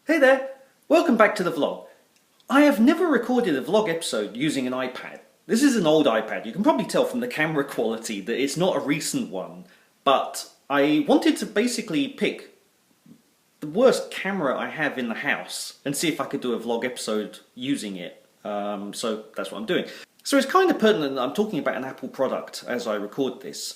Hey there, welcome back to the vlog. I have never recorded a vlog episode using an iPad. This is an old iPad. You can probably tell from the camera quality that it's not a recent one, but I wanted to basically pick the worst camera I have in the house and see if I could do a vlog episode using it. So that's what I'm doing. So it's kind of pertinent that I'm talking about an Apple product as I record this.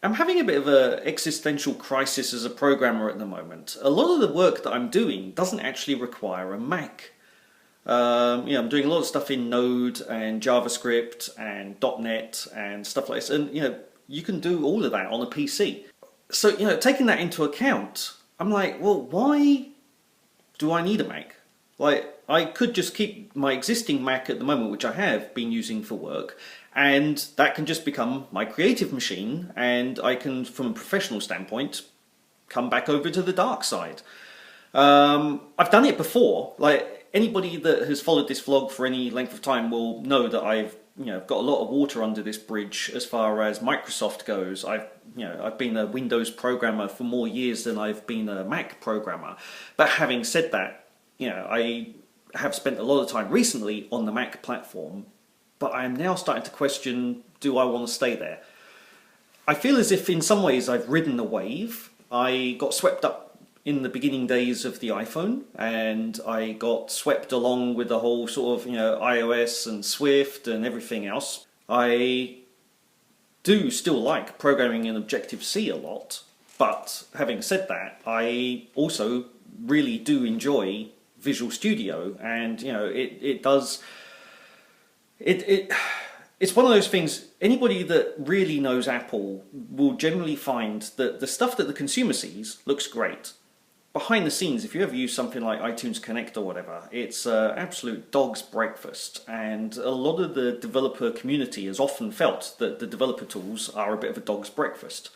I'm having a bit of an existential crisis as a programmer at the moment. A lot of the work that I'm doing doesn't actually require a Mac. I'm doing a lot of stuff in Node and JavaScript and .NET and stuff like this, and you can do all of that on a PC. So taking that into account, I'm like, well, why do I need a Mac? Like, I could just keep my existing Mac at the moment, which I have been using for work, and that can just become my creative machine, and I can, from a professional standpoint, come back over to the dark side. I've done it before. Like, anybody that has followed this vlog for any length of time will know that I've got a lot of water under this bridge as far as Microsoft goes. I've been a Windows programmer for more years than I've been a Mac programmer. But having said that, I have spent a lot of time recently on the Mac platform, but I am now starting to question, do I want to stay there? I feel as if in some ways I've ridden the wave. I got swept up in the beginning days of the iPhone, and I got swept along with the whole sort of iOS and Swift and everything else. I do still like programming in Objective-C a lot, but having said that, I also really do enjoy Visual Studio, and it's one of those things. Anybody that really knows Apple will generally find that the stuff that the consumer sees looks great. Behind the scenes, if you ever use something like iTunes Connect or whatever, it's absolute dog's breakfast, and a lot of the developer community has often felt that the developer tools are a bit of a dog's breakfast.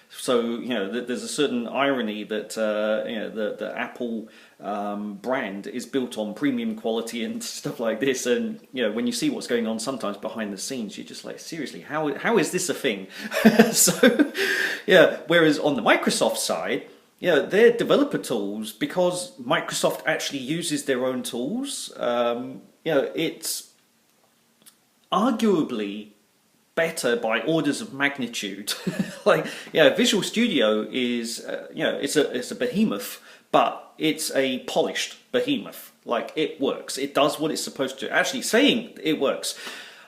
So there's a certain irony that the Apple brand is built on premium quality and stuff like this, and when you see what's going on sometimes behind the scenes, you're just like, seriously, how is this a thing? So whereas on the Microsoft side, their developer tools, because Microsoft actually uses their own tools, it's arguably better by orders of magnitude. Visual Studio is it's a behemoth, but it's a polished behemoth. Like, it works, it does what it's supposed to. Actually, saying it works,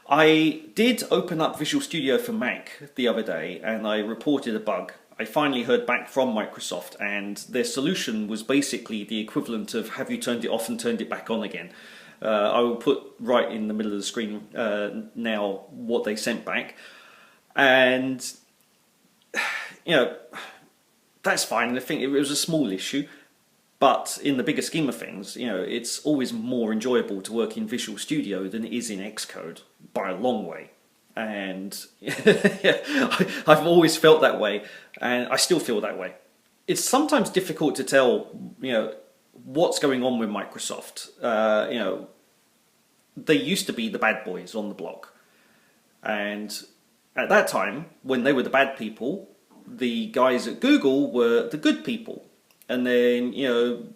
I did open up Visual Studio for Mac the other day and I reported a bug. I finally heard back from Microsoft, and their solution was basically the equivalent of, have you turned it off and turned it back on again? I will put right in the middle of the screen now what they sent back, and that's fine. I think it was a small issue, but in the bigger scheme of things, it's always more enjoyable to work in Visual Studio than it is in Xcode by a long way. And I've always felt that way, and I still feel that way. It's sometimes difficult to tell, what's going on with Microsoft. They used to be the bad boys on the block, and at that time, when they were the bad people, the guys at Google were the good people. And then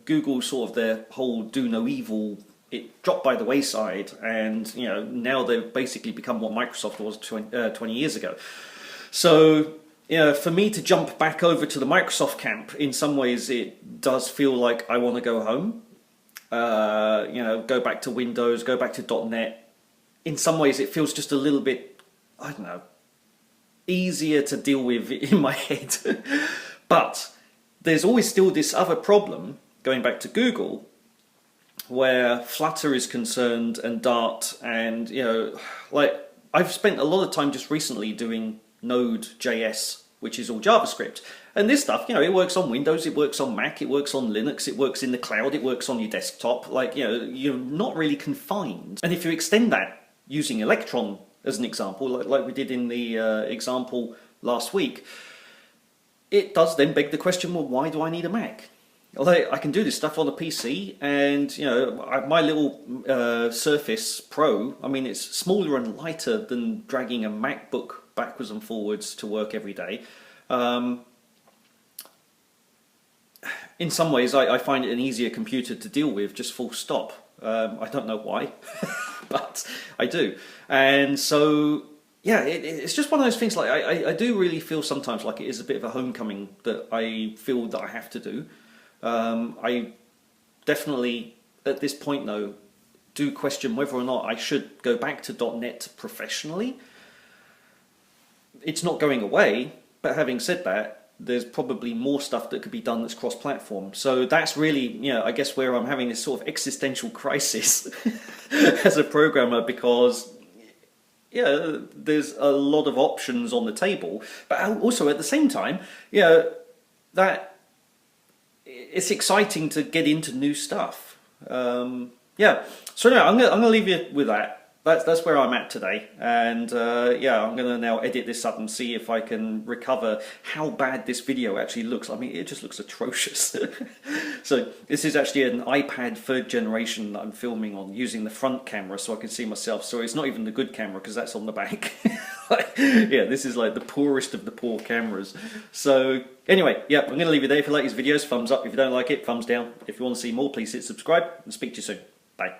Google, sort of their whole do no evil, it dropped by the wayside, and now they've basically become what Microsoft was 20 years ago. So for me to jump back over to the Microsoft camp, in some ways it does feel like I want to go home. Go back to Windows, go back to .NET. In some ways it feels just a little bit, I don't know, easier to deal with in my head. But there's always still this other problem, going back to Google, where Flutter is concerned, and Dart, and I've spent a lot of time just recently doing Node.js, which is all JavaScript. And this stuff, it works on Windows, it works on Mac, it works on Linux, it works in the cloud, it works on your desktop. You're not really confined. And if you extend that using Electron as an example, like we did in the example last week, it does then beg the question, well, why do I need a Mac? I can do this stuff on a PC, and my little Surface Pro, I mean, it's smaller and lighter than dragging a MacBook backwards and forwards to work every day. in some ways I find it an easier computer to deal with, just full stop. I don't know why, but I do. And so, yeah, it's just one of those things, like I do really feel sometimes like it is a bit of a homecoming that I feel that I have to do. I definitely, at this point though, do question whether or not I should go back to .NET professionally. It's not going away, but having said that, there's probably more stuff that could be done that's cross-platform. So that's really, you know, I guess where I'm having this sort of existential crisis as a programmer, because yeah, there's a lot of options on the table, but also at the same time, yeah, that it's exciting to get into new stuff. Yeah, so now I'm gonna leave you with that. That's where I'm at today, and yeah, I'm going to now edit this up and see if I can recover how bad this video actually looks. I mean, it just looks atrocious. So this is actually an iPad 3rd generation that I'm filming on, using the front camera so I can see myself. So it's not even the good camera, because that's on the back. Yeah, this is like the poorest of the poor cameras. So anyway, yeah, I'm going to leave you there. If you like these videos, thumbs up. If you don't like it, thumbs down. If you want to see more, please hit subscribe, and speak to you soon. Bye.